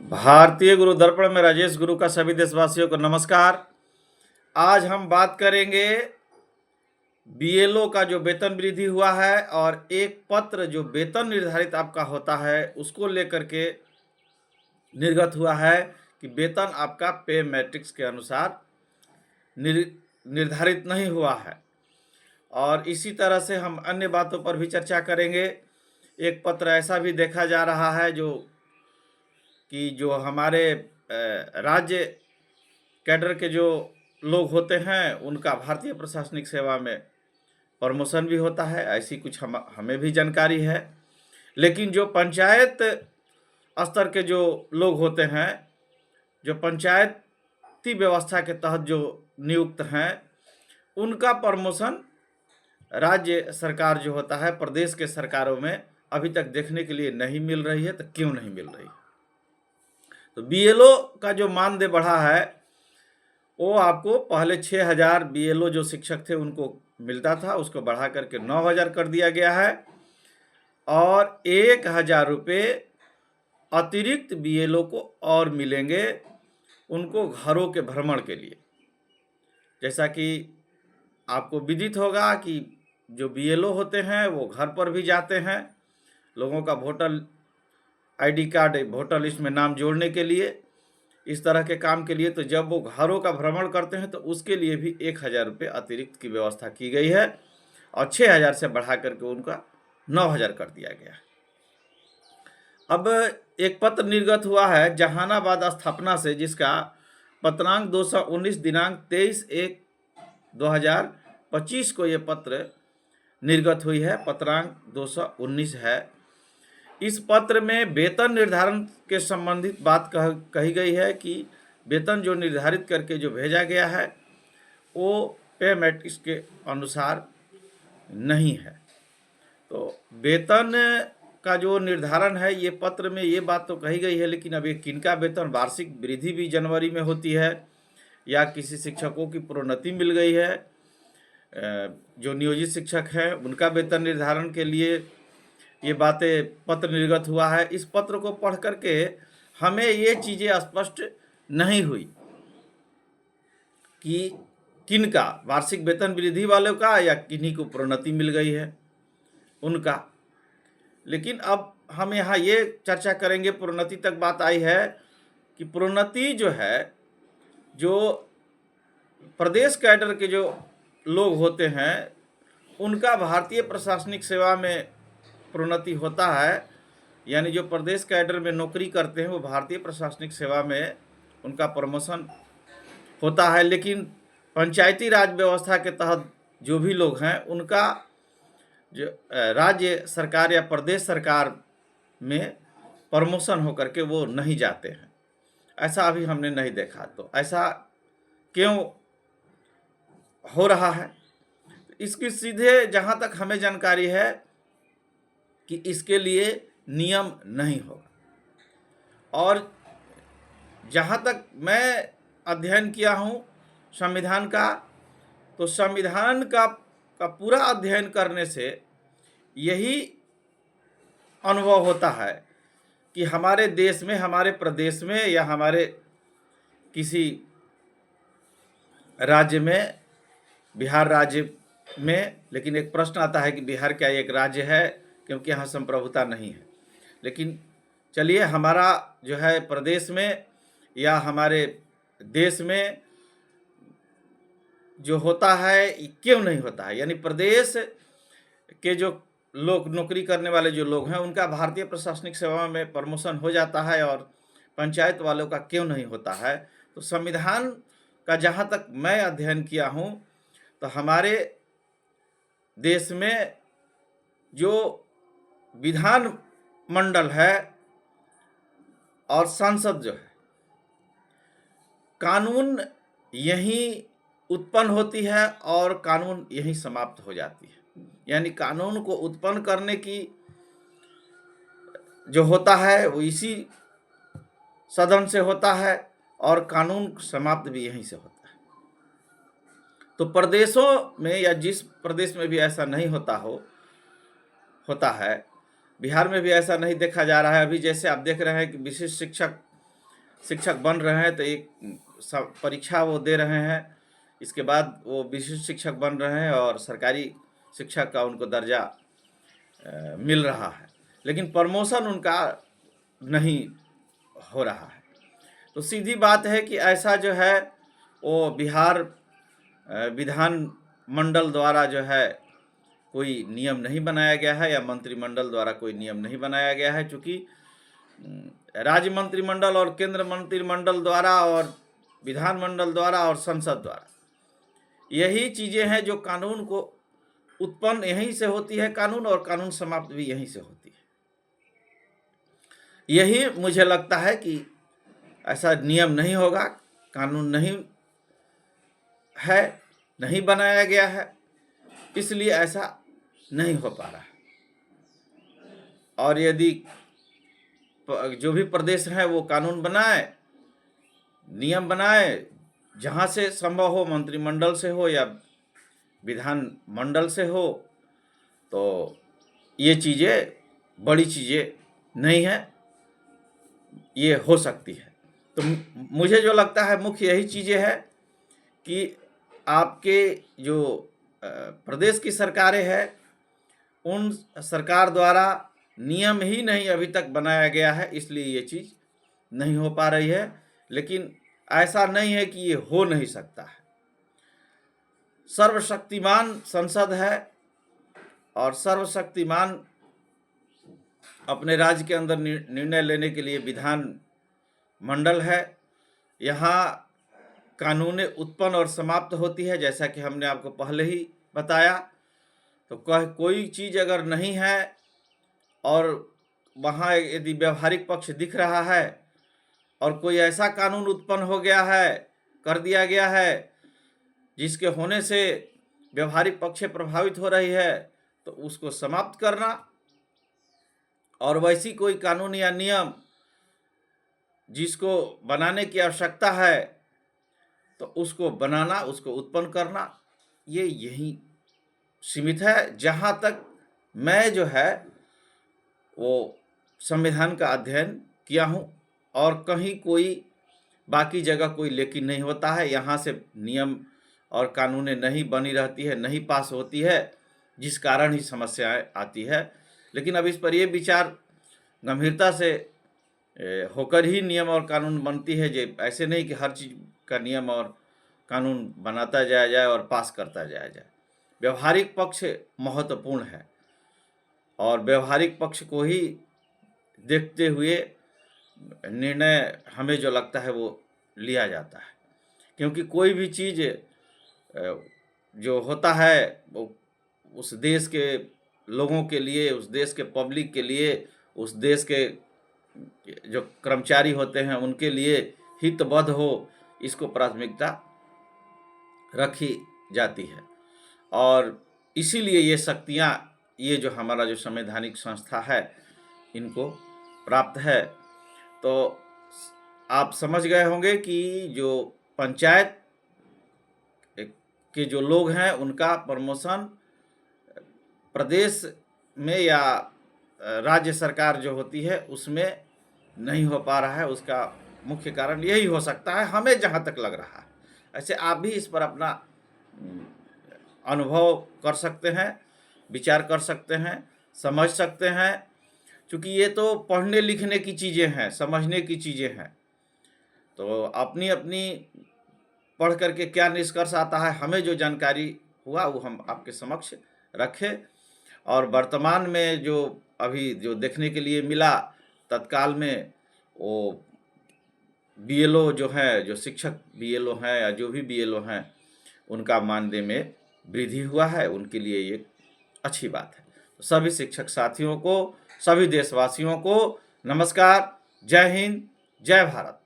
भारतीय गुरु दर्पण में राजेश गुरु का सभी देशवासियों को नमस्कार। आज हम बात करेंगे बीएलओ का जो वेतन वृद्धि हुआ है और एक पत्र जो वेतन निर्धारित आपका होता है उसको लेकर के निर्गत हुआ है कि वेतन आपका पे मैट्रिक्स के अनुसार निर्धारित नहीं हुआ है। और इसी तरह से हम अन्य बातों पर भी चर्चा करेंगे। एक पत्र ऐसा भी देखा जा रहा है जो हमारे राज्य कैडर के जो लोग होते हैं उनका भारतीय प्रशासनिक सेवा में प्रमोशन भी होता है, ऐसी कुछ हमें भी जानकारी है। लेकिन जो पंचायत स्तर के जो लोग होते हैं, जो पंचायती व्यवस्था के तहत जो नियुक्त हैं, उनका प्रमोशन राज्य सरकार जो होता है, प्रदेश के सरकारों में अभी तक देखने के लिए नहीं मिल रही है। तो क्यों नहीं मिल रही? तो बीएलओ का जो मानदेय बढ़ा है वो आपको पहले 6,000 बीएलओ जो शिक्षक थे उनको मिलता था, उसको बढ़ा करके 9,000 कर दिया गया है और 1,000 रुपये अतिरिक्त बीएलओ को और मिलेंगे उनको घरों के भ्रमण के लिए। जैसा कि आपको विदित होगा कि जो बीएलओ होते हैं वो घर पर भी जाते हैं लोगों का voter ID card voter list में नाम जोड़ने के लिए, इस तरह के काम के लिए। तो जब वो घरों का भ्रमण करते हैं तो उसके लिए भी 1,000 रुपये अतिरिक्त की व्यवस्था की गई है और 6,000 से बढ़ा करके उनका 9,000 कर दिया गया है। अब एक पत्र निर्गत हुआ है जहानाबाद स्थापना से, जिसका पत्रांक 219 दिनांक 23/1/2025 को ये पत्र निर्गत हुई है। पत्रांक 219 है। इस पत्र में वेतन निर्धारण के संबंधित बात कही गई है कि वेतन जो निर्धारित करके जो भेजा गया है वो पे मैट्रिक्स के अनुसार नहीं है। तो वेतन का जो निर्धारण है ये पत्र में ये बात तो कही गई है, लेकिन अब ये किनका वेतन, वार्षिक वृद्धि भी जनवरी में होती है या किसी शिक्षकों की प्रोन्नति मिल गई है, जो नियोजित शिक्षक हैं उनका वेतन निर्धारण के लिए ये बातें पत्र निर्गत हुआ है। इस पत्र को पढ़ करके हमें ये चीज़ें स्पष्ट नहीं हुई कि किनका, वार्षिक वेतन वृद्धि वालों का या किन्हीं को प्रोन्नति मिल गई है उनका। लेकिन अब हम यहाँ ये चर्चा करेंगे, प्रोन्नति तक बात आई है कि प्रोन्नति जो है, जो प्रदेश कैडर के जो लोग होते हैं उनका भारतीय प्रशासनिक सेवा में प्रोन्नति होता है। यानी जो प्रदेश कैडर में नौकरी करते हैं वो भारतीय प्रशासनिक सेवा में उनका प्रमोशन होता है। लेकिन पंचायती राज व्यवस्था के तहत जो भी लोग हैं उनका जो राज्य सरकार या प्रदेश सरकार में प्रमोशन होकर के वो नहीं जाते हैं, ऐसा अभी हमने नहीं देखा। तो ऐसा क्यों हो रहा है? इसकी सीधे जहाँ तक हमें जानकारी है कि इसके लिए नियम नहीं होगा। और जहाँ तक मैं अध्ययन किया हूँ संविधान का, तो संविधान का पूरा अध्ययन करने से यही अनुभव होता है कि हमारे देश में, हमारे प्रदेश में या हमारे किसी राज्य में, बिहार राज्य में, लेकिन एक प्रश्न आता है कि बिहार क्या एक राज्य है, क्योंकि यहाँ संप्रभुता नहीं है। लेकिन चलिए, हमारा जो है प्रदेश में या हमारे देश में जो होता है क्यों नहीं होता है, यानी प्रदेश के जो लोग, नौकरी करने वाले जो लोग हैं उनका भारतीय प्रशासनिक सेवा में प्रमोशन हो जाता है और पंचायत वालों का क्यों नहीं होता है? तो संविधान का जहाँ तक मैं अध्ययन किया हूँ तो हमारे देश में जो विधान मंडल है और संसद जो है, कानून यहीं उत्पन्न होती है और कानून यहीं समाप्त हो जाती है। यानी कानून को उत्पन्न करने की जो होता है वो इसी सदन से होता है और कानून समाप्त भी यहीं से होता है। तो प्रदेशों में या जिस प्रदेश में भी ऐसा नहीं होता है, बिहार में भी ऐसा नहीं देखा जा रहा है। अभी जैसे आप देख रहे हैं कि विशिष्ट शिक्षक शिक्षक बन रहे हैं तो एक परीक्षा वो दे रहे हैं, इसके बाद वो विशिष्ट शिक्षक बन रहे हैं और सरकारी शिक्षक का उनको दर्जा मिल रहा है, लेकिन प्रमोशन उनका नहीं हो रहा है। तो सीधी बात है कि ऐसा जो है वो बिहार विधान मंडल द्वारा जो है कोई नियम नहीं बनाया गया है, या मंत्रिमंडल द्वारा कोई नियम नहीं बनाया गया है, चूँकि राज्य मंत्रिमंडल और केंद्र मंत्रिमंडल द्वारा और विधानमंडल द्वारा और संसद द्वारा यही चीज़ें हैं जो कानून को उत्पन्न यहीं से होती है कानून, और कानून समाप्त भी यहीं से होती है। यही मुझे लगता है कि ऐसा नियम नहीं होगा, कानून नहीं है, नहीं बनाया गया है, इसलिए ऐसा नहीं हो पा रहा है। और यदि जो भी प्रदेश हैं वो कानून बनाए, नियम बनाए, जहाँ से संभव हो, मंत्रिमंडल से हो या विधान मंडल से हो, तो ये चीज़ें बड़ी चीज़ें नहीं हैं, ये हो सकती है। तो मुझे जो लगता है मुख्य यही चीज़ें हैं कि आपके जो प्रदेश की सरकारें हैं, उन सरकार द्वारा नियम ही नहीं अभी तक बनाया गया है, इसलिए ये चीज़ नहीं हो पा रही है। लेकिन ऐसा नहीं है कि ये हो नहीं सकता है। सर्वशक्तिमान संसद है और सर्वशक्तिमान अपने राज्य के अंदर निर्णय लेने के लिए विधान मंडल है। यहाँ कानूनें उत्पन्न और समाप्त होती है, जैसा कि हमने आपको पहले ही बताया। तो कोई चीज़ अगर नहीं है और वहाँ यदि व्यवहारिक पक्ष दिख रहा है और कोई ऐसा कानून उत्पन्न हो गया है, कर दिया गया है, जिसके होने से व्यवहारिक पक्ष प्रभावित हो रही है, तो उसको समाप्त करना, और वैसी कोई कानून या नियम जिसको बनाने की आवश्यकता है तो उसको बनाना, उसको उत्पन्न करना, ये यही सीमित है। जहाँ तक मैं जो है वो संविधान का अध्ययन किया हूँ, और कहीं कोई बाकी जगह कोई लेकिन नहीं होता है। यहाँ से नियम और कानूनें नहीं बनी रहती है, नहीं पास होती है, जिस कारण ही समस्याएं आती है। लेकिन अब इस पर ये विचार गंभीरता से होकर ही नियम और कानून बनती है। जो ऐसे नहीं कि हर चीज़ का नियम और कानून बनाता जाया जाए और पास करता जाया जाए। व्यवहारिक पक्ष महत्वपूर्ण है और व्यवहारिक पक्ष को ही देखते हुए निर्णय हमें जो लगता है वो लिया जाता है, क्योंकि कोई भी चीज़ जो होता है वो उस देश के लोगों के लिए, उस देश के पब्लिक के लिए, उस देश के जो कर्मचारी होते हैं उनके लिए हितबद्ध हो, इसको प्राथमिकता रखी जाती है। और इसीलिए ये शक्तियाँ, ये जो हमारा जो संवैधानिक संस्था है, इनको प्राप्त है। तो आप समझ गए होंगे कि जो पंचायत के जो लोग हैं उनका प्रमोशन प्रदेश में या राज्य सरकार जो होती है उसमें नहीं हो पा रहा है। उसका मुख्य कारण यही हो सकता है, हमें जहाँ तक लग रहा है। ऐसे आप भी इस पर अपना अनुभव कर सकते हैं, विचार कर सकते हैं, समझ सकते हैं, क्योंकि ये तो पढ़ने लिखने की चीज़ें हैं, समझने की चीज़ें हैं। तो अपनी अपनी पढ़ करके क्या निष्कर्ष आता है, हमें जो जानकारी हुआ वो हम आपके समक्ष रखें। और वर्तमान में जो अभी जो देखने के लिए मिला, तत्काल में वो बीएलओ जो है, जो शिक्षक बीएलओ हैं या जो भी बीएलओ हैं, उनका मानदेय में वृद्धि हुआ है, उनके लिए ये अच्छी बात है। तो सभी शिक्षक साथियों को, सभी देशवासियों को नमस्कार, जय हिंद, जय भारत।